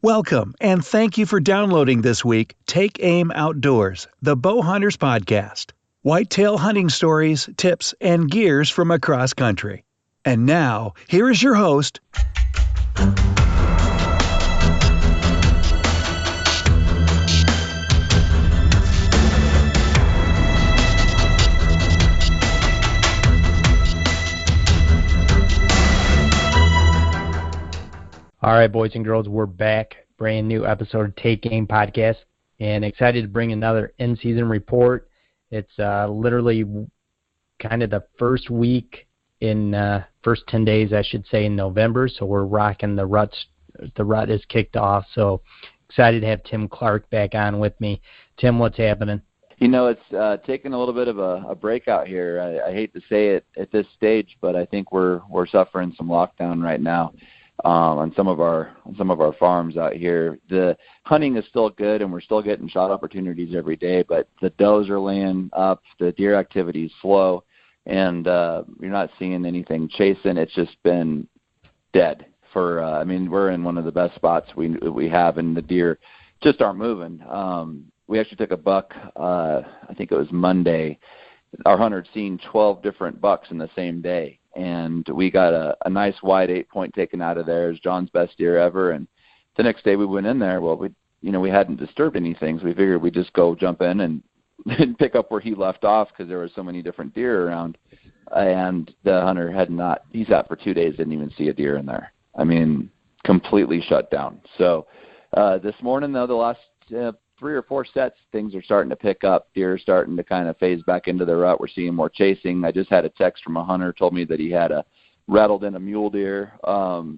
Welcome, and thank you for downloading this week Take Aim Outdoors, the Bow Hunters Podcast. Whitetail hunting stories, tips, and gears from across country. And now, here is your host. All right, boys and girls, we're back. Brand new episode of Take Aim Podcast, and excited to bring another N-Season Report. It's literally kind of the first week in first 10 days, I should say, in November. So we're rocking the rut. The rut is kicked off. So excited to have Tim Clark back on with me. Tim, what's happening? You know, it's taking a little bit of a breakout here. I hate to say it at this stage, but I think we're suffering some lockdown right now. On some of our farms out here. The hunting is still good, and we're still getting shot opportunities every day, but the does are laying up, the deer activity is slow, and you're not seeing anything chasing. It's just been dead. We're in one of the best spots we have, and the deer just aren't moving. We actually took a buck, I think it was Monday. Our hunter had seen 12 different bucks in the same day. And we got a nice wide 8-point taken out of there. It was John's best deer ever. And the next day we went in there. Well, we hadn't disturbed anything, so we figured we'd just go jump in and pick up where he left off because there were so many different deer around. And the hunter had not. He sat for 2 days, didn't even see a deer in there. I mean, completely shut down. So this morning, though, the last 3 or 4 sets, things are starting to pick up. Deer are starting to kind of phase back into the rut. We're seeing more chasing. I just had a text from a hunter, told me that he had rattled in a mule deer,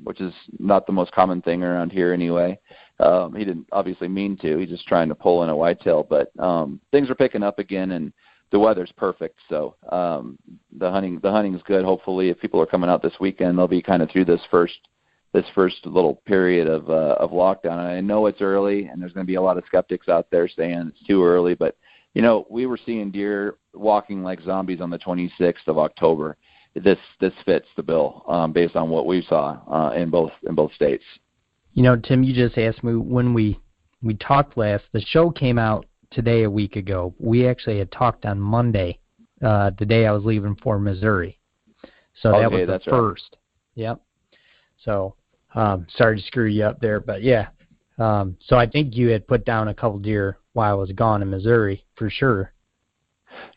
which is not the most common thing around here anyway. He didn't obviously mean to. He's just trying to pull in a whitetail. But things are picking up again, and the weather's perfect. So the hunting's good. Hopefully, if people are coming out this weekend, they'll be kind of through this first little period of lockdown. And I know it's early, and there's going to be a lot of skeptics out there saying it's too early. But, we were seeing deer walking like zombies on the 26th of October. This fits the bill based on what we saw in both states. Tim, you just asked me when we talked last. The show came out today a week ago. We actually had talked on Monday, the day I was leaving for Missouri. So that was the first. Right. Yep. So sorry to screw you up there, but yeah. So I think you had put down a couple deer while I was gone in Missouri, for sure.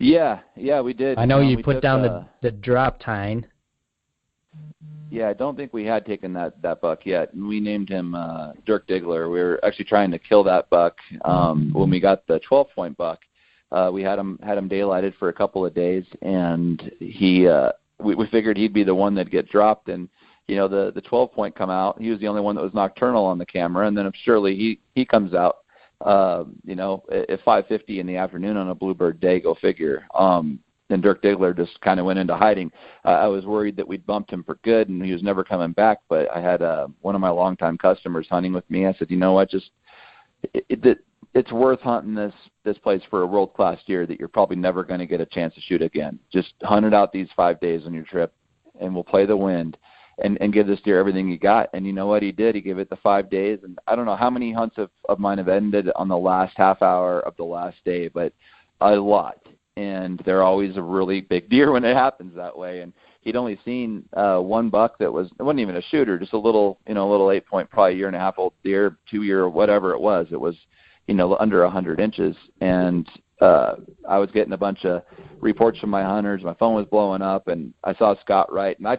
Yeah, we did. I know you put down the drop tine. Yeah, I don't think we had taken that buck yet. We named him Dirk Diggler. We were actually trying to kill that buck when we got the 12-point buck. We had him daylighted for a couple of days, and we figured he'd be the one that'd get dropped. And the 12-point come out. He was the only one that was nocturnal on the camera, and then surely he comes out, at 5:50 in the afternoon on a bluebird day. Go figure. And Dirk Diggler just kind of went into hiding. I was worried that we'd bumped him for good, and he was never coming back. But I had one of my longtime customers hunting with me. I said, you know what, it's worth hunting this place for a world-class deer that you're probably never going to get a chance to shoot again. Just hunt it out these 5 days on your trip, and we'll play the wind. And give this deer everything you got. And you know what he did? He gave it the 5 days. And I don't know how many hunts of mine have ended on the last half hour of the last day, but a lot. And they're always a really big deer when it happens that way. And he'd only seen one buck it wasn't even a shooter, just a little 8-point, probably 1.5-year-old deer, 2-year, whatever it was. It was, under 100 inches. And I was getting a bunch of reports from my hunters. My phone was blowing up, and I saw Scott Wright. And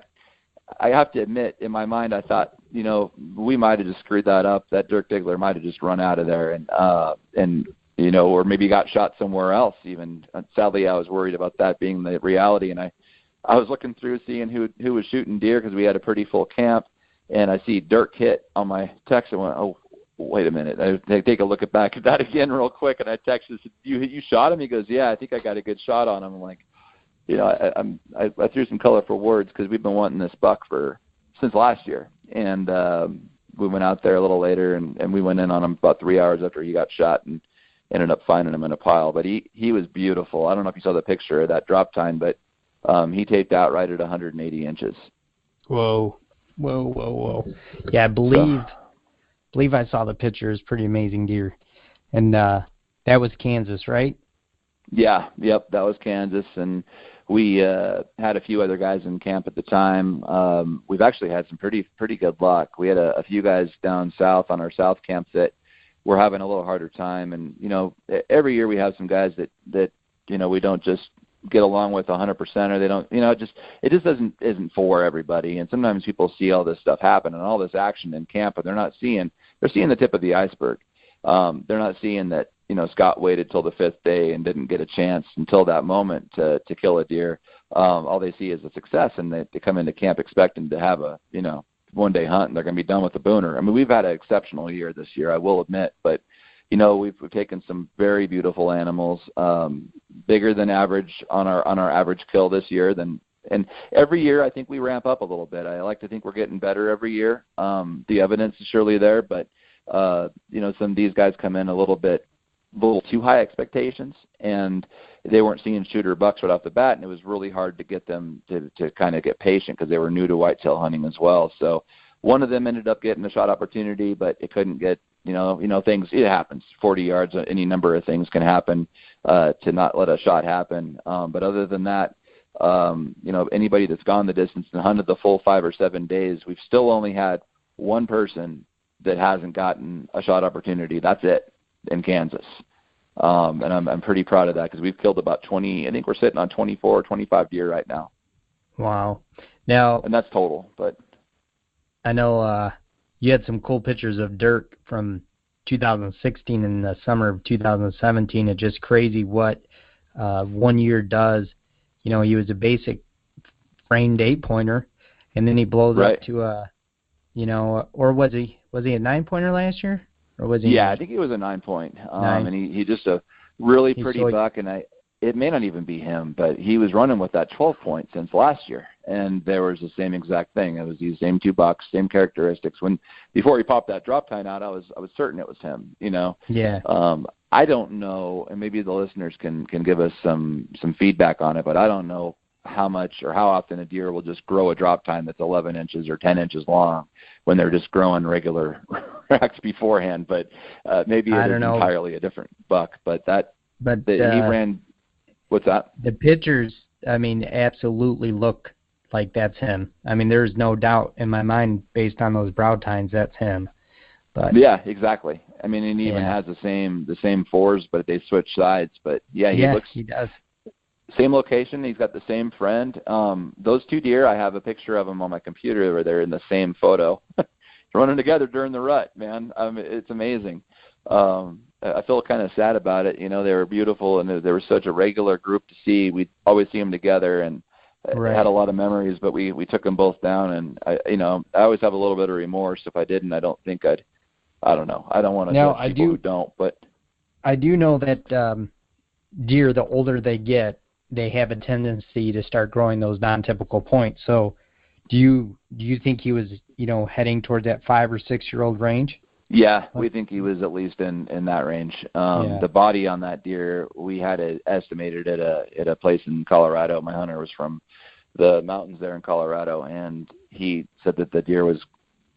I have to admit, in my mind, I thought, we might have just screwed that up. That Dirk Diggler might have just run out of there and or maybe got shot somewhere else even. Sadly, I was worried about that being the reality. And I was looking through seeing who was shooting deer because we had a pretty full camp. And I see Dirk hit on my text. I went, oh, wait a minute. I take a look back at that again real quick. And I texted, you shot him? He goes, yeah, I think I got a good shot on him. I'm like, I threw some colorful words because we've been wanting this buck since last year. And we went out there a little later, and we went in on him about 3 hours after he got shot and ended up finding him in a pile. But he was beautiful. I don't know if you saw the picture of that drop tine, but he taped out right at 180 inches. Whoa. Yeah, I believe believe I saw the picture. It's pretty amazing deer. And that was Kansas, right? Yeah, yep, that was Kansas, and we had a few other guys in camp at the time. We've actually had some pretty good luck. We had a few guys down south on our south camp that were having a little harder time, and every year we have some guys that we don't just get along with 100%, or they don't, it just isn't for everybody. And sometimes people see all this stuff happen and all this action in camp, and they're seeing the tip of the iceberg. They're not seeing that Scott waited till the 5th day and didn't get a chance until that moment to kill a deer. All they see is a success, and they come into camp expecting to have a one-day hunt, and they're going to be done with the booner. I mean, we've had an exceptional year this year, I will admit, but we've taken some very beautiful animals, bigger than average on our average kill this year. And every year I think we ramp up a little bit. I like to think we're getting better every year. The evidence is surely there, but some of these guys come in a little too high expectations, and they weren't seeing shooter bucks right off the bat, and it was really hard to get them to kind of get patient because they were new to whitetail hunting as well. So one of them ended up getting a shot opportunity, but it couldn't get, things, it happens. 40 yards, any number of things can happen to not let a shot happen. But other than that, anybody that's gone the distance and hunted the full 5 or 7 days, we've still only had one person that hasn't gotten a shot opportunity. That's it in Kansas. And I'm pretty proud of that because we've killed about 20, I think we're sitting on 24 or 25 deer right now. Wow. Now, and that's total, but I know you had some cool pictures of Dirk from 2016 and the summer of 2017. It's just crazy what 1 year does. He was a basic framed 8-pointer, and then he blows up to a, or was he a 9-pointer last year? Or was he? Yeah, I think he was a 9-point. And he just a really pretty buck, and it may not even be him, but he was running with that 12-point since last year, and there was the same exact thing. It was these same 2 bucks, same characteristics. Before he popped that drop tine out, I was certain it was him. Yeah. I don't know, and maybe the listeners can give us some feedback on it, but I don't know how much or how often a deer will just grow a drop tine that's 11 inches or 10 inches long when they're just growing regular racks beforehand. But maybe it is entirely a different buck. But he ran. What's that? The pictures, absolutely look like that's him. There's no doubt in my mind based on those brow tines that's him. But yeah, exactly. And he even has the same 4s, but they switch sides. But he does. Same location. He's got the same friend. Those 2 deer, I have a picture of them on my computer where they're in the same photo, running together during the rut. Man, it's amazing. I feel kind of sad about it. They were beautiful, and they were such a regular group to see. We'd always see them together, and had a lot of memories. But we took them both down, and I always have a little bit of remorse. If I didn't, I don't think I'd. I don't know. I don't want to judge people who don't, but I do know that deer, the older they get, they have a tendency to start growing those non-typical points. So do you think he was, heading towards that 5 or 6 year old range? Yeah, we think he was at least in that range. The body on that deer, we had it estimated at a place in Colorado. My hunter was from the mountains there in Colorado, and he said that the deer was,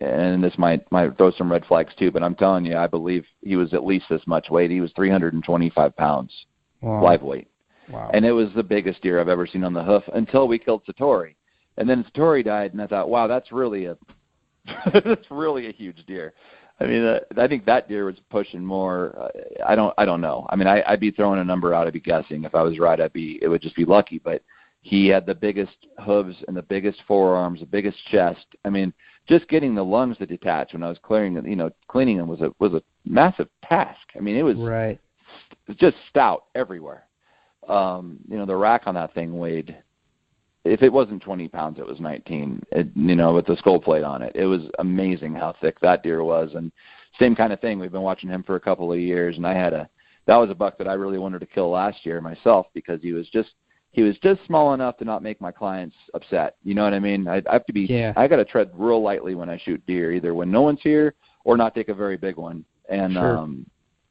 and this might throw some red flags too, but I'm telling you, I believe he was at least this much weight. He was 325 pounds live weight. Wow. And it was the biggest deer I've ever seen on the hoof until we killed Satori. And then Satori died, and I thought, wow, that's really a huge deer. I think that deer was pushing more. I don't know. I'd be throwing a number out. I'd be guessing. If I was right, it would just be lucky. But he had the biggest hooves and the biggest forearms, the biggest chest. Just getting the lungs to detach when I was cleaning them was a massive task. It was just stout everywhere. The rack on that thing weighed, if it wasn't 20 pounds, it was 19, with the skull plate on it. It was amazing how thick that deer was. And same kind of thing. We've been watching him for a couple of years, and that was a buck that I really wanted to kill last year myself because he was just small enough to not make my clients upset. You know what I mean? I have to be, I got to tread real lightly when I shoot deer, either when no one's here or not take a very big one. And,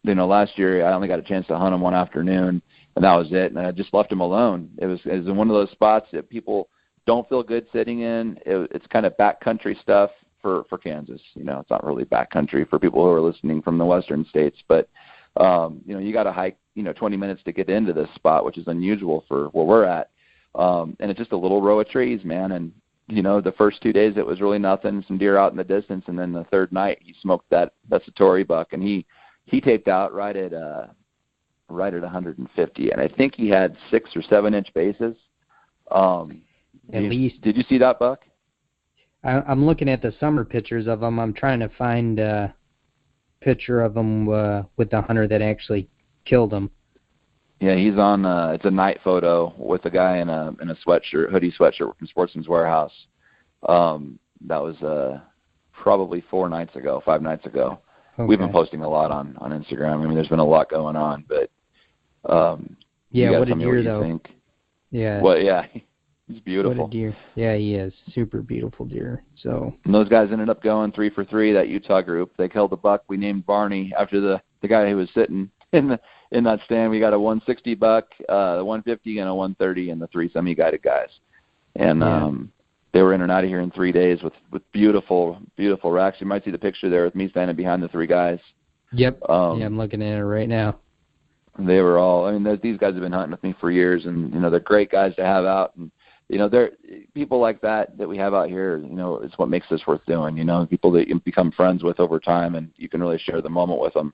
last year I only got a chance to hunt him one afternoon, and that was it. And I just left him alone. It was in one of those spots that people don't feel good sitting in. It's kind of backcountry stuff for Kansas. You know, it's not really backcountry for people who are listening from the western states, but you know, you got to hike, you know, 20 minutes to get into this spot, which is unusual for where we're at. And it's just a little row of trees, man. And you know, the first 2 days it was really nothing, some deer out in the distance, and then the third night he smoked that Satori buck, and he taped out right at 150, and I think he had 6 or 7 inch bases. At least. Did you see that buck? I'm looking at the summer pictures of him. I'm trying to find a picture of him with the hunter that actually killed him. Yeah, he's on. It's a night photo with a guy in a sweatshirt, hoodie sweatshirt from Sportsman's Warehouse. That was probably 5 nights ago. Okay. We've been posting a lot on Instagram. I mean, there's been a lot going on, but yeah, what a deer though. Think. Yeah. Well, yeah, he's beautiful. What a deer. Yeah, he is. Super beautiful deer. So. And those guys ended up going 3 for 3. That Utah group. They killed a buck we named Barney after the guy who was sitting in that stand. We got a 160 buck, a 150, and a 130, and the 3 semi-guided guys. And they were in and out of here in 3 days with beautiful racks. You might see the picture there with me standing behind the 3 guys. Yep. Yeah, I'm looking at it right now. They were all. I mean, these guys have been hunting with me for years, and you know, they're great guys to have out. And you know, they're people like that we have out here. You know, it's what makes this worth doing. You know, people that you become friends with over time, and you can really share the moment with them.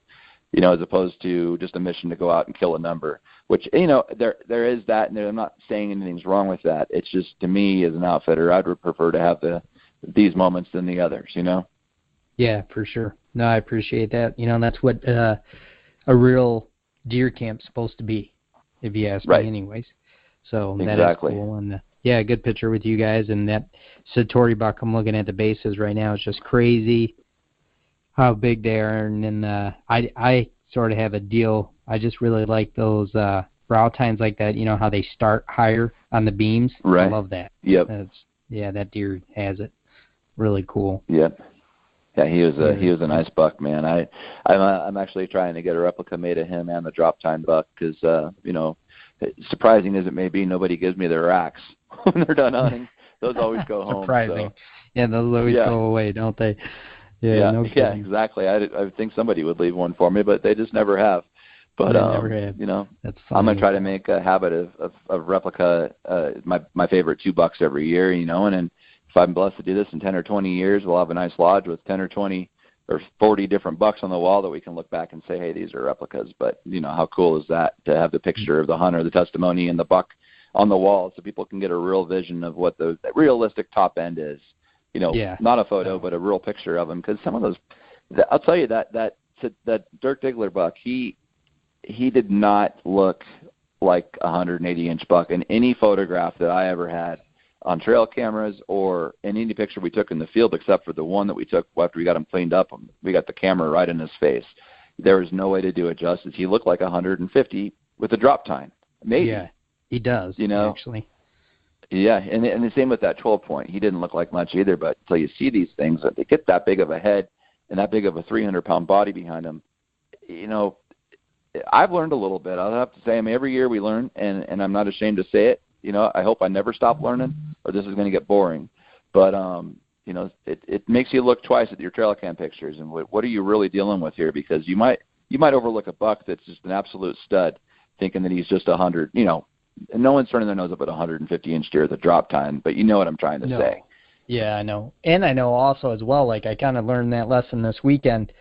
You know, as opposed to just a mission to go out and kill a number, which, you know, there is that, and I'm not saying anything's wrong with that. It's just, to me, as an outfitter, I'd prefer to have these moments than the others, you know? Yeah, for sure. No, I appreciate that. You know, that's what a real deer camp's supposed to be, if you ask me anyways. So exactly. That is cool. And, yeah, good picture with you guys. And that Satori buck, I'm looking at the bases right now. It's just crazy how big they are, and then I sort of have a deal. I just really like those brow tines like that. You know how they start higher on the beams. Right. I love that. Yep. That deer has it. Really cool. Yep. Yeah, he was a nice buck, man. I'm actually trying to get a replica made of him and the drop tine buck because you know, surprising as it may be, nobody gives me their racks when they're done hunting. Those always go home. Surprising. So. Yeah, those always go away, don't they? Yeah, no kidding. Yeah, exactly. I think somebody would leave one for me, but they just never have. But never have. You know, that's I'm gonna try to make a habit of replica my favorite 2 bucks every year. You know, and then if I'm blessed to do this in 10 or 20 years, we'll have a nice lodge with 10 or 20 or 40 different bucks on the wall that we can look back and say, hey, these are replicas. But you know, how cool is that to have the picture of the hunter, the testimony, and the buck on the wall, so people can get a real vision of what the realistic top end is. You know, not a photo, but a real picture of him. Because some of those, I'll tell you that Dirk Diggler buck, he did not look like a 180-inch buck in any photograph that I ever had on trail cameras or in any picture we took in the field, except for the one that we took after we got him cleaned up. We got the camera right in his face. There was no way to do it justice. He looked like 150 with a drop tine. Maybe. Yeah, he does. You know, actually. Yeah, and the same with that 12-point. He didn't look like much either, but until you see these things, that they get that big of a head and that big of a 300-pound body behind him, you know, I've learned a little bit. I'll have to say, I mean, every year we learn, and I'm not ashamed to say it. You know, I hope I never stop learning, or this is going to get boring. But, you know, it makes you look twice at your trail cam pictures, and what are you really dealing with here? Because you might overlook a buck that's just an absolute stud, thinking that he's just 100, you know, and no one's turning their nose up at a 150-inch deer with a drop tine, but you know what I'm trying to say. Yeah, I know. And I know also as well, like I kind of learned that lesson this weekend.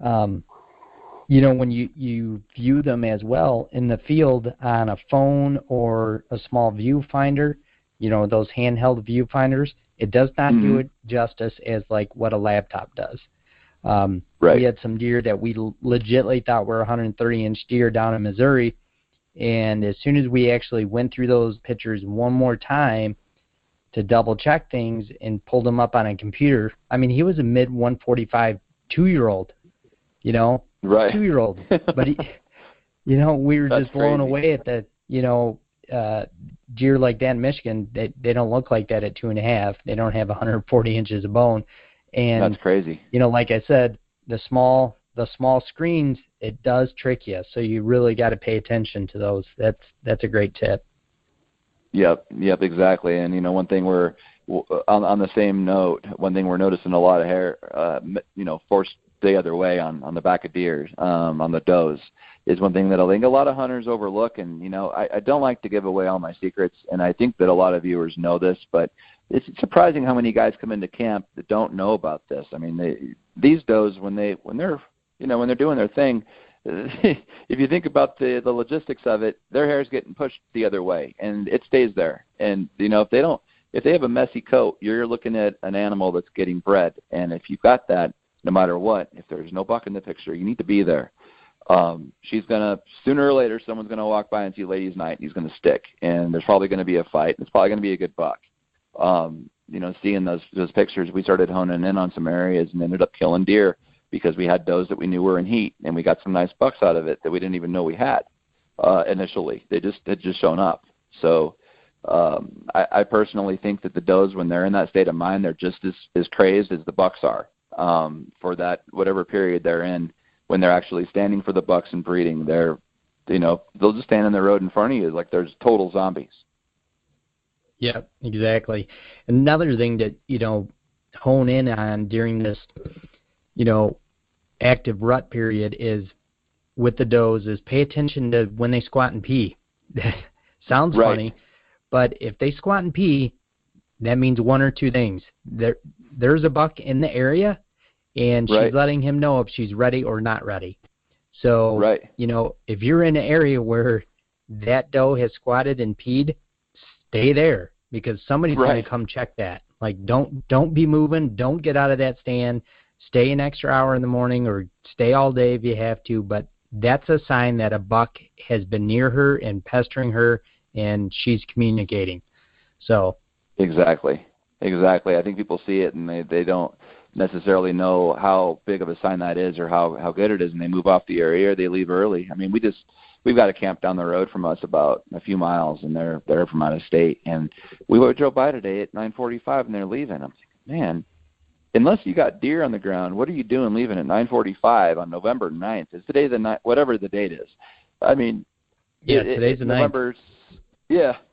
You know, when you view them as well in the field on a phone or a small viewfinder, you know, those handheld viewfinders, it does not do it justice as like what a laptop does. We had some deer that we legitimately thought were 130-inch deer down in Missouri. And as soon as we actually went through those pictures one more time to double check things and pulled them up on a computer, I mean, he was a mid-145 2-year-old, you know, 2-year-old. But, you know, we were just blown away at the, you know, deer like that in Michigan. They don't look like that at 2.5. They don't have 140 inches of bone. And that's crazy. You know, like I said, the small screens, it does trick you, so you really got to pay attention to those. That's a great tip. Yep, exactly. And you know, one thing we're on the same note, one thing we're noticing a lot of hair, forced the other way on the back of deer, on the does, is one thing that I think a lot of hunters overlook. And, I don't like to give away all my secrets, and I think that a lot of viewers know this, but it's surprising how many guys come into camp that don't know about this. I mean, these does, when they're doing their thing, if you think about the logistics of it, their hair is getting pushed the other way, and it stays there. And, if they have a messy coat, you're looking at an animal that's getting bred. And if you've got that, no matter what, if there's no buck in the picture, you need to be there. She's going to, sooner or later, someone's going to walk by and see Ladies' Night, and he's going to stick. And there's probably going to be a fight, and it's probably going to be a good buck. Seeing those pictures, we started honing in on some areas and ended up killing deer because we had does that we knew were in heat, and we got some nice bucks out of it that we didn't even know we had initially. They had just shown up. So I personally think that the does, when they're in that state of mind, they're just as crazed as the bucks are for that whatever period they're in. When they're actually standing for the bucks and breeding, they'll just stand in the road in front of you like there's total zombies. Yeah, exactly. Another thing that, hone in on during this, active rut period is with the does is pay attention to when they squat and pee. Sounds right. Funny, but if they squat and pee, that means one or two things. There's a buck in the area, and she's letting him know if she's ready or not ready. So, if you're in an area where that doe has squatted and peed, stay there because somebody's going to come check that. Like, don't be moving. Don't get out of that stand. Stay an extra hour in the morning or stay all day if you have to. But that's a sign that a buck has been near her and pestering her, and she's communicating. So Exactly. I think people see it, and they don't necessarily know how big of a sign that is or how good it is, and they move off the area or they leave early. I mean, we've got a camp down the road from us about a few miles, and they're from out of state. And we drove by today at 9:45, and they're leaving. I'm thinking, man, unless you got deer on the ground, what are you doing leaving at 9:45 on November 9th? It's today the 9th, whatever the date is. I mean, today's the 9th.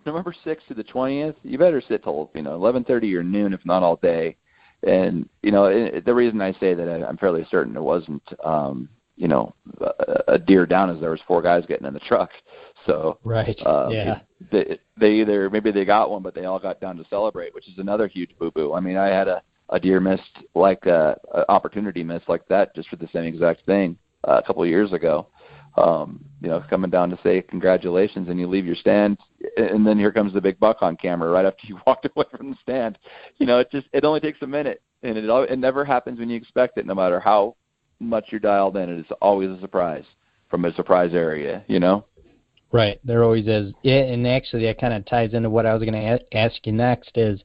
November 6th to the 20th. You better sit till 11:30 or noon, if not all day. And the reason I say that I'm fairly certain it wasn't a deer down is there was 4 guys getting in the truck. So they either maybe they got one, but they all got down to celebrate, which is another huge boo-boo. I mean, I had a deer miss like a opportunity miss like that just for the same exact thing a couple of years ago. Coming down to say congratulations, and you leave your stand, and then here comes the big buck on camera right after you walked away from the stand. It only takes a minute, and it never happens when you expect it. No matter how much you're dialed in, it is always a surprise from a surprise area. Right, there always is. Yeah, and actually that kind of ties into what I was going to ask you next is,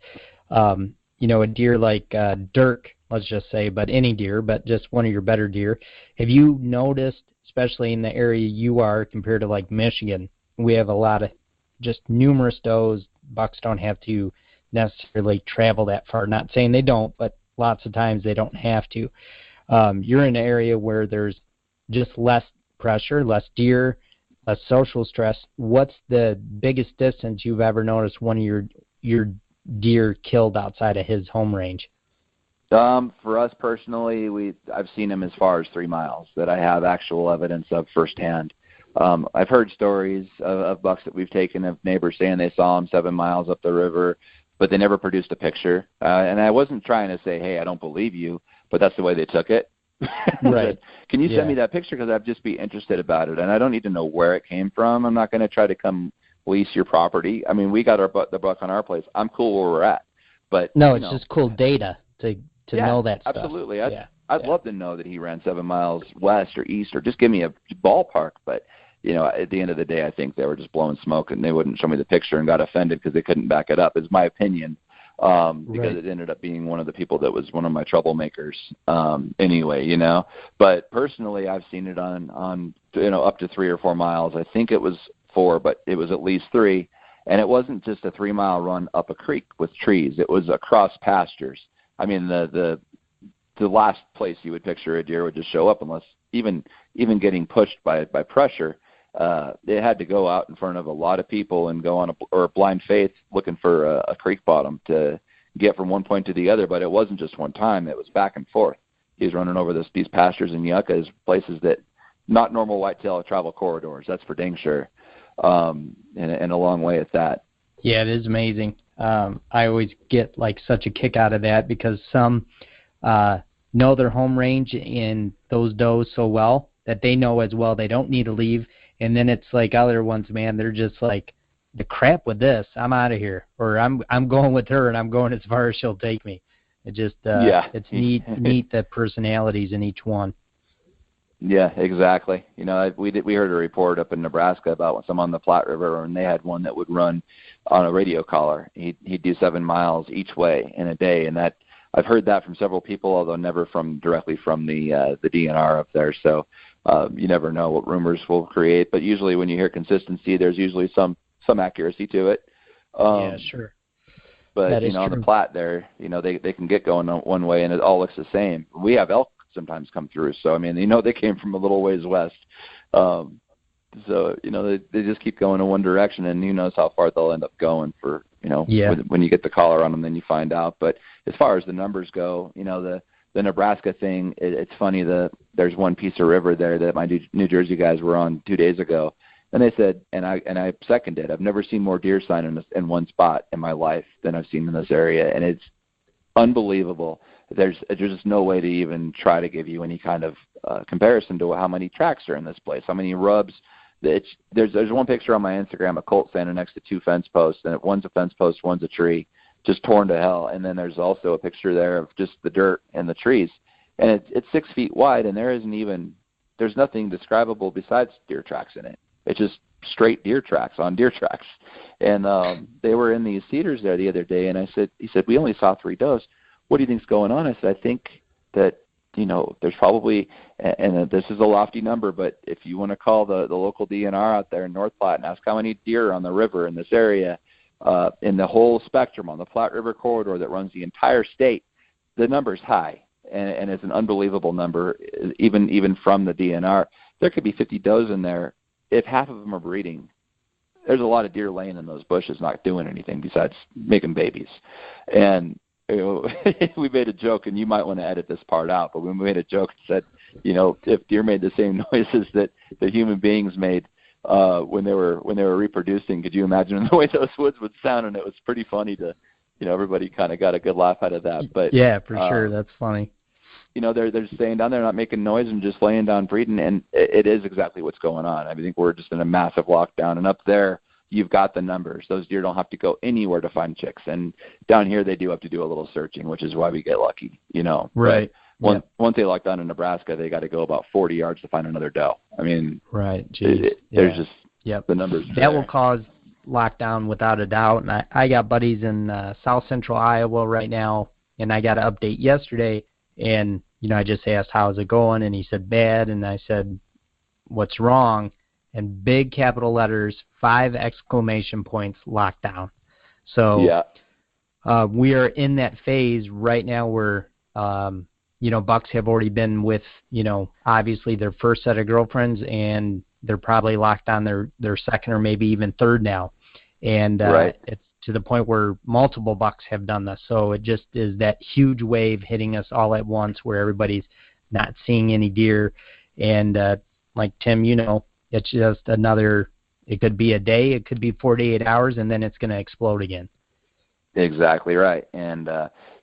a deer like Dirk, let's just say, but any deer, but just one of your better deer. Have you noticed, especially in the area you are compared to like Michigan, we have a lot of just numerous does. Bucks don't have to necessarily travel that far. Not saying they don't, but lots of times they don't have to. You're in an area where there's just less pressure, less deer, less social stress. What's the biggest distance you've ever noticed one of your deer killed outside of his home range? For us personally, I've seen him as far as 3 miles that I have actual evidence of firsthand. I've heard stories of bucks that we've taken of neighbors saying they saw him 7 miles up the river, but they never produced a picture. And I wasn't trying to say, hey, I don't believe you, but that's the way they took it. Right. Can you send me that picture? Because I'd just be interested about it. And I don't need to know where it came from. I'm not going to try to come lease your property. I mean, we got the buck on our place. I'm cool where we're at. But no, it's just cool data to know that stuff. Absolutely. I'd love to know that he ran 7 miles west or east, or just give me a ballpark. But, at the end of the day, I think they were just blowing smoke, and they wouldn't show me the picture and got offended because they couldn't back it up, is my opinion, because it ended up being one of the people that was one of my troublemakers anyway, But personally, I've seen it on up to 3 or 4 miles. I think it was 4, but it was at least 3. And it wasn't just a 3-mile run up a creek with trees. It was across pastures. I mean, the last place you would picture a deer would just show up, unless even getting pushed by pressure. It had to go out in front of a lot of people and go on a blind faith looking for a creek bottom to get from one point to the other, but it wasn't just one time. It was back and forth. He was running over these pastures and yuccas, places that not normal whitetail travel corridors. That's for dang sure, and a long way at that. Yeah, it is amazing. I always get like such a kick out of that because some know their home range and those does so well that they know as well they don't need to leave. And then it's like other ones, man, they're just like, the crap with this, I'm out of here, or I'm going with her and I'm going as far as she'll take me. It just it's neat the personalities in each one. Yeah, exactly. You know, we heard a report up in Nebraska about some on the Platte River, and they had one that would run on a radio collar. He'd do 7 miles each way in a day, and that I've heard that from several people, although never directly from the DNR up there. So you never know what rumors will create, but usually when you hear consistency, there's usually some accuracy to it. Yeah, sure. But on the Platte there, they can get going one way and it all looks the same. We have elk sometimes come through, so I mean, they came from a little ways west. So they just keep going in one direction, and who knows how far they'll end up going for when you get the collar on them, then you find out. But as far as the numbers go, the Nebraska thing, it's funny. There's one piece of river there that my New Jersey guys were on 2 days ago. And they said, and I seconded, I've never seen more deer sign in one spot in my life than I've seen in this area, and it's unbelievable. There's just no way to even try to give you any kind of comparison to how many tracks are in this place, how many rubs. There's one picture on my Instagram, a colt standing next to 2 fence posts, and one's a fence post, one's a tree, just torn to hell. And then there's also a picture there of just the dirt and the trees, and it's 6 feet wide, and there's nothing describable besides deer tracks in it. It's just straight deer tracks on deer tracks. And they were in these cedars there the other day, and he said, we only saw 3 does. What do you think's going on? I said, I think that, there's probably, and this is a lofty number, but if you want to call the local DNR out there in North Platte and ask how many deer are on the river in this area, in the whole spectrum on the Platte River corridor that runs the entire state, the number's high. And it's an unbelievable number, even from the DNR. There could be 50 does in there. If half of them are breeding, there's a lot of deer laying in those bushes not doing anything besides making babies. And we made a joke, and you might want to edit this part out, but we made a joke and said, if deer made the same noises that the human beings made when they were reproducing, could you imagine the way those woods would sound? And it was pretty funny to, everybody kind of got a good laugh out of that. But yeah, for sure, that's funny. They're staying down there, not making noise, and just laying down breeding, and it is exactly what's going on. I think we're just in a massive lockdown, and up there, you've got the numbers. Those deer don't have to go anywhere to find chicks, and down here, they do have to do a little searching, which is why we get lucky, Right. Once they lock down in Nebraska, they got to go about 40 yards to find another doe. I mean, right. There's just the numbers. That will cause lockdown without a doubt, and I got buddies in south central Iowa right now, and I got an update yesterday. And, I just asked, how's it going? And he said, bad. And I said, what's wrong? And big capital letters, 5 exclamation points, lockdown. So we are in that phase right now where, bucks have already been with, obviously their first set of girlfriends, and they're probably locked on their second or maybe even third now. And it's to the point where multiple bucks have done this. So it just is that huge wave hitting us all at once where everybody's not seeing any deer. And like Tim, it's just it could be a day, it could be 48 hours, and then it's going to explode again. Exactly right. And,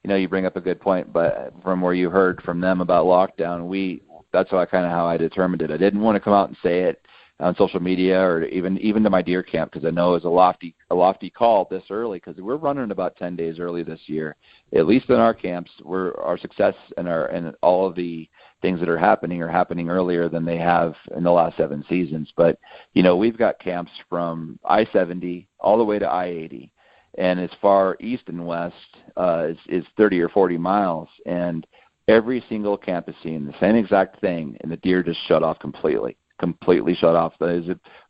you bring up a good point, but from where you heard from them about lockdown, that's how I determined it. I didn't want to come out and say it on social media or even to my deer camp, because I know it was a lofty call this early, because we're running about 10 days early this year. At least in our camps, our success and all of the things that are happening earlier than they have in the last 7 seasons. But we've got camps from I-70 all the way to I-80, and as far east and west is 30 or 40 miles, and every single camp is seeing the same exact thing, and the deer just shut off completely shut off.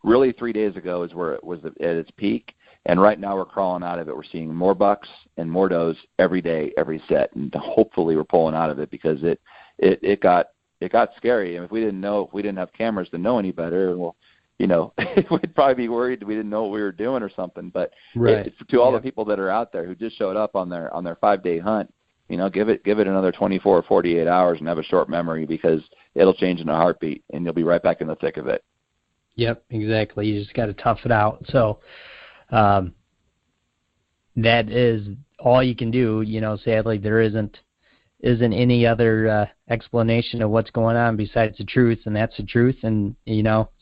Really 3 days ago is where it was at its peak, and right now we're crawling out of it. We're seeing more bucks and more does every day, every set, and hopefully we're pulling out of it, because it got scary. And if we didn't have cameras to know any better, well, we'd probably be worried we didn't know what we were doing or something. But right. To all the people that are out there who just showed up on their 5-day hunt, give it another 24 or 48 hours and have a short memory, because it'll change in a heartbeat and you'll be right back in the thick of it. Yep, exactly. You just got to tough it out. So that is all you can do. Sadly, there isn't any other explanation of what's going on besides the truth, and that's the truth. And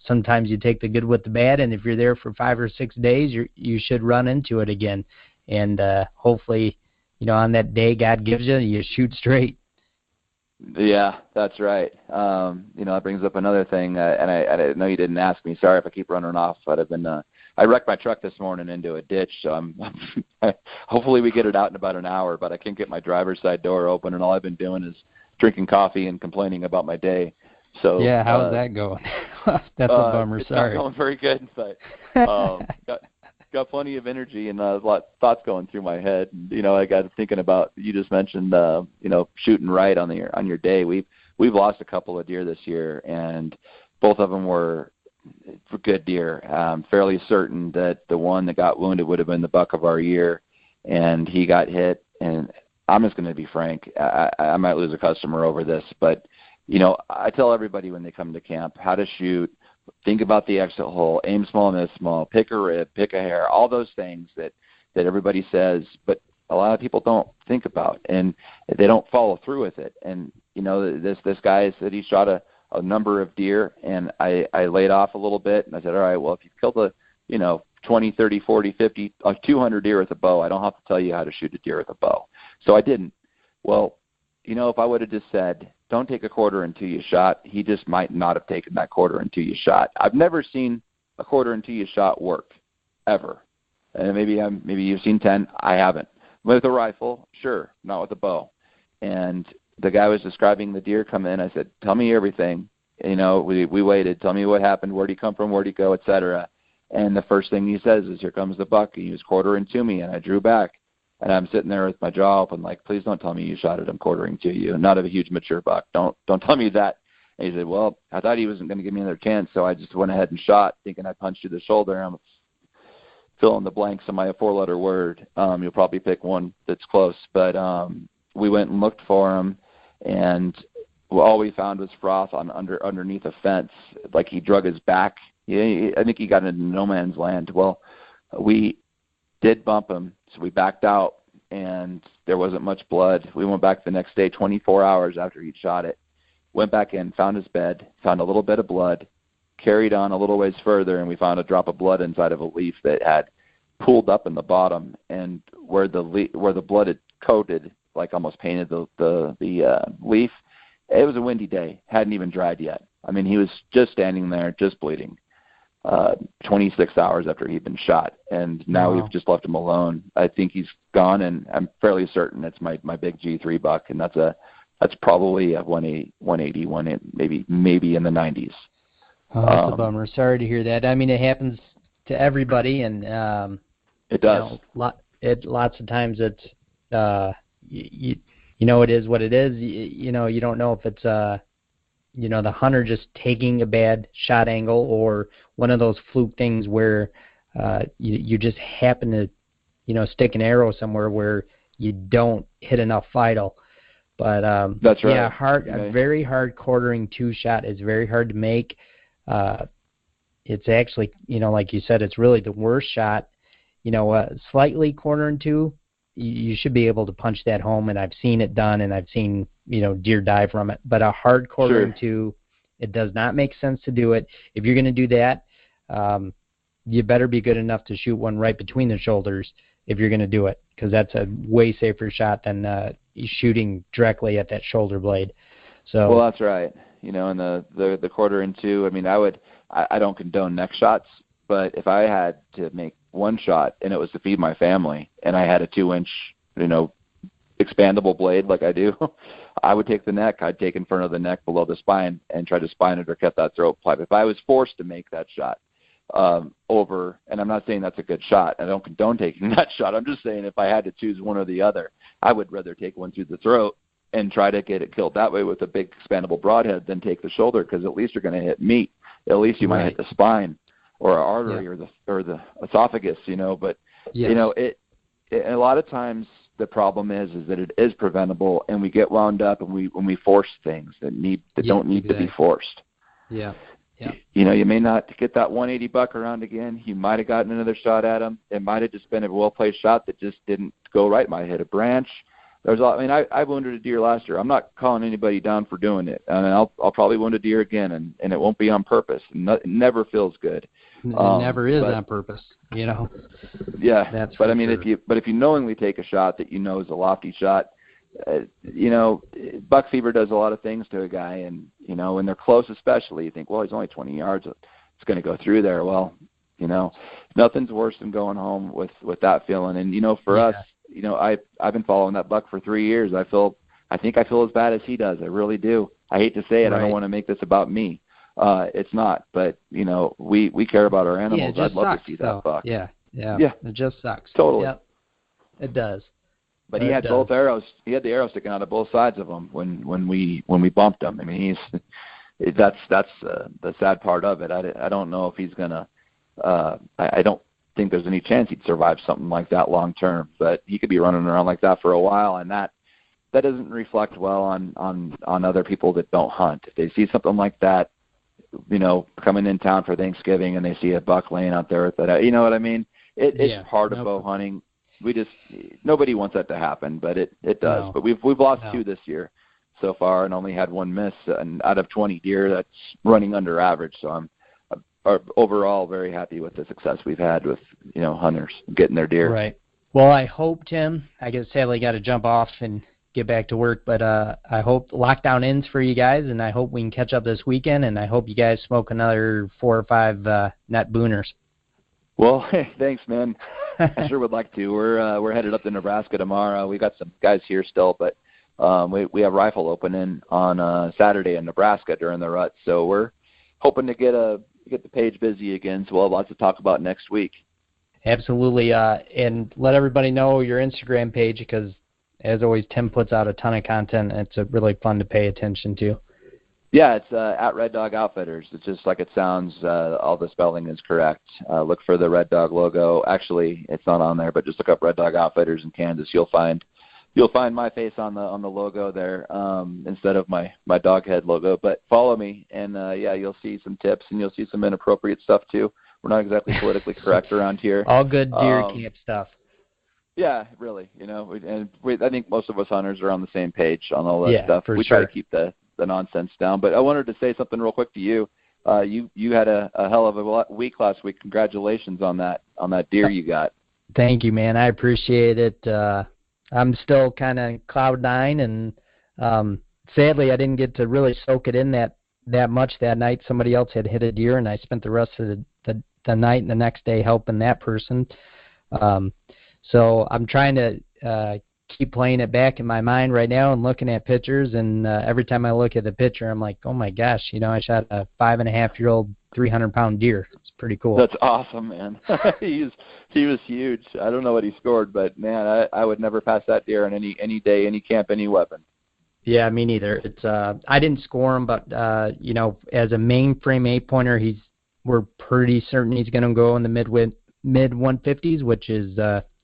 sometimes you take the good with the bad, and if you're there for 5 or 6 days, you should run into it again. And hopefully, on that day God gives you shoot straight. Yeah, that's right. That brings up another thing, and I know you didn't ask me. Sorry if I keep running off, but I wrecked my truck this morning into a ditch, so hopefully we get it out in about an hour, but I can't get my driver's side door open, and all I've been doing is drinking coffee and complaining about my day. So yeah, how's that going? That's a bummer. It's Sorry. not going very good, but got plenty of energy and a lot of thoughts going through my head. I got thinking about, you just mentioned shooting right on your day. We've lost a couple of deer this year, and both of them were good deer. I'm fairly certain that the one that got wounded would have been the buck of our year, and he got hit. And I'm just going to be frank, I might lose a customer over this, but I tell everybody when they come to camp how to shoot. Think about the exit hole, aim small, miss small, pick a rib, pick a hair, all those things that everybody says, but a lot of people don't think about, and they don't follow through with it. And this guy said he shot a number of deer, and I laid off a little bit, and I said, all right, well, if you've killed 20, 30, 40, 50, 200 deer with a bow, I don't have to tell you how to shoot a deer with a bow. So I didn't. Well, if I would have just said, don't take a quarter until you shot, he just might not have taken that quarter until you shot. I've never seen a quarter until you shot work, ever. And maybe you've seen 10. I haven't. With a rifle, sure, not with a bow. And the guy was describing the deer come in. I said, tell me everything. We waited. Tell me what happened. Where'd he come from? Where'd he go, et cetera. And the first thing he says is, here comes the buck. He was quartering to me, and I drew back. And I'm sitting there with my jaw open, like, please don't tell me you shot at him quartering to you. Not a huge mature buck. Don't tell me that. And he said, well, I thought he wasn't going to give me another chance, so I just went ahead and shot, thinking I punched you the shoulder. I'm filling the blanks on my 4-letter word. You'll probably pick one that's close. But we went and looked for him, and all we found was froth underneath a fence. Like he drug his back. I think he got into no man's land. Well, we did bump him, so we backed out, and there wasn't much blood. We went back the next day, 24 hours after he'd shot it. Went back in, found his bed, found a little bit of blood, carried on a little ways further, and we found a drop of blood inside of a leaf that had pooled up in the bottom, and where the blood had coated, like almost painted the leaf. It was a windy day, hadn't even dried yet. I mean, he was just standing there, just bleeding. 26 hours after he'd been shot, and now We've just left him alone. I think he's gone, and I'm fairly certain it's my big G3 buck, and that's probably a 180, maybe in the 90s. Oh, that's a bummer. Sorry to hear that. I mean, it happens to everybody, and it does. Lots of times it's it is what it is. You don't know if it's the hunter just taking a bad shot angle or one of those fluke things where you just happen to stick an arrow somewhere where you don't hit enough vital. But that's right. Yeah, Okay. A very hard quartering 2-shot is very hard to make. It's actually, like you said, it's really the worst shot. Slightly quartering 2, you should be able to punch that home, and I've seen it done, and I've seen deer die from it. But a hard quartering 2, it does not make sense to do it. If you're going to do that, you better be good enough to shoot one right between the shoulders if you're going to do it, because that's a way safer shot than shooting directly at that shoulder blade. So well, that's right. And the quartering 2. I mean, I don't condone neck shots, but if I had to make one shot and it was to feed my family, and I had a 2-inch, expandable blade like I do, I would take the neck. I'd take in front of the neck below the spine and try to spine it or cut that throat pipe. If I was forced to make that shot over, and I'm not saying that's a good shot. I don't condone taking that shot. I'm just saying if I had to choose one or the other, I would rather take one through the throat and try to get it killed that way with a big expandable broadhead than take the shoulder, because at least you're going to hit meat. At least you might hit the spine. or artery or the esophagus, but it a lot of times the problem is that it is preventable, and we get wound up and we force things that don't need to be forced. Yeah. Yeah. You may not get that 180 buck around again. You might have gotten another shot at him. It might have just been a well-placed shot that just didn't go right. Might hit a branch. I wounded a deer last year. I'm not calling anybody down for doing it. And I'll probably wound a deer again, and it won't be on purpose. It never feels good. It never is on purpose, Yeah. That's but sure. if you knowingly take a shot that is a lofty shot, buck fever does a lot of things to a guy, and when they're close, especially, you think, well, he's only 20 yards, it's going to go through there. Well, nothing's worse than going home with that feeling. And for us, I've been following that buck for 3 years. I think I feel as bad as he does. I really do. I hate to say it. Right. I don't want to make this about me. It's not, but we care about our animals. Yeah, I'd love to see that buck. Yeah. It just sucks. Totally. Yep. It does. But he had both arrows. He had the arrow sticking out of both sides of him when we bumped him. That's the sad part of it. I don't know if he's gonna. I don't think there's any chance he'd survive something like that long term. But he could be running around like that for a while, and that doesn't reflect well on other people that don't hunt. If they see something like that, coming in town for Thanksgiving and they see a buck laying out there with it, you know what I mean? It's part of bow hunting. Nobody wants that to happen, but it does. No. But we've lost 2 this year so far, and only had 1 miss, and out of 20 deer, that's running under average. So I'm overall very happy with the success we've had with hunters getting their deer. Right. Well, I hope, Tim, I guess sadly got to jump off and get back to work, but I hope lockdown ends for you guys, and I hope we can catch up this weekend, and I hope you guys smoke another 4 or 5 nut booners. Well, thanks, man. I sure would like to. We're headed up to Nebraska tomorrow. We got some guys here still, but we have rifle opening on Saturday in Nebraska during the rut. So we're hoping to get the page busy again. So we'll have lots to talk about next week. Absolutely, and let everybody know your Instagram page, because as always, Tim puts out a ton of content. And it's really fun to pay attention to. Yeah, it's at Reddog Outfitters. It's just like it sounds. All the spelling is correct. Look for the Red Dog logo. Actually, it's not on there, but just look up Reddog Outfitters in Kansas. You'll find my face on the logo there instead of my dog head logo. But follow me, and you'll see some tips, and you'll see some inappropriate stuff too. We're not exactly politically correct around here. All good deer camp stuff. Yeah, really. I think most of us hunters are on the same page on all that stuff. We sure. try to keep the nonsense down. But I wanted to say something real quick to you. You had a hell of a week last week. Congratulations on that deer you got. Thank you, man. I appreciate it. I'm still kind of cloud 9, and sadly I didn't get to really soak it in that much that night. Somebody else had hit a deer, and I spent the rest of the night and the next day helping that person. So I'm trying to keep playing it back in my mind right now and looking at pictures, and every time I look at the picture, I'm like, oh my gosh, I shot a 5.5-year-old 300-pound deer. It's pretty cool. That's awesome, man. he was huge. I don't know what he scored, but man, I would never pass that deer on any day, any camp, any weapon. Yeah, me neither. It's I didn't score him, but as a mainframe 8-pointer, we're pretty certain he's going to go in the mid 150s, which is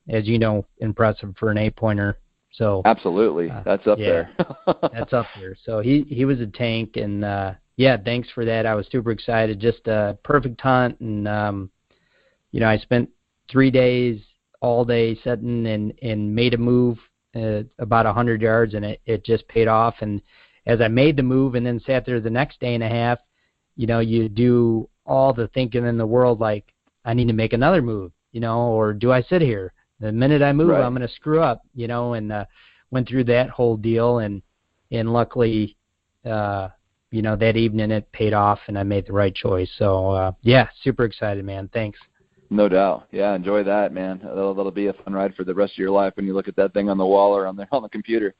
as you know, impressive for an 8-pointer. So absolutely, that's up there. That's up there. So he was a tank, and thanks for that. I was super excited. Just a perfect hunt, and I spent 3 days, all day sitting and made a move about 100 yards, and it just paid off. And as I made the move and then sat there the next day and a half, you do all the thinking in the world, like, I need to make another move, or do I sit here? The minute I move, right, I'm going to screw up, and went through that whole deal, and luckily, that evening it paid off, and I made the right choice. So, super excited, man. Thanks. No doubt. Yeah, enjoy that, man. That'll be a fun ride for the rest of your life when you look at that thing on the wall or on the computer.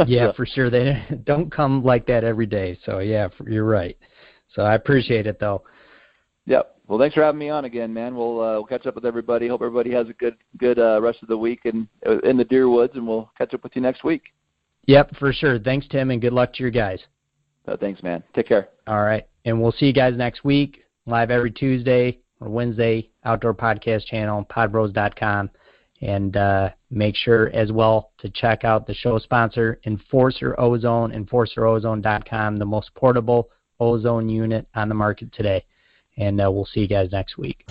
Yeah, for sure. They don't come like that every day. So, you're right. So I appreciate it, though. Yep. Well, thanks for having me on again, man. We'll catch up with everybody. Hope everybody has a good rest of the week in the deer woods, and we'll catch up with you next week. Yep, for sure. Thanks, Tim, and good luck to your guys. Thanks, man. Take care. All right. And we'll see you guys next week, live every Tuesday. or Wednesday outdoor podcast channel, podbros.com. And make sure as well to check out the show sponsor, Enforcer Ozone, enforcerozone.com, the most portable ozone unit on the market today. And we'll see you guys next week.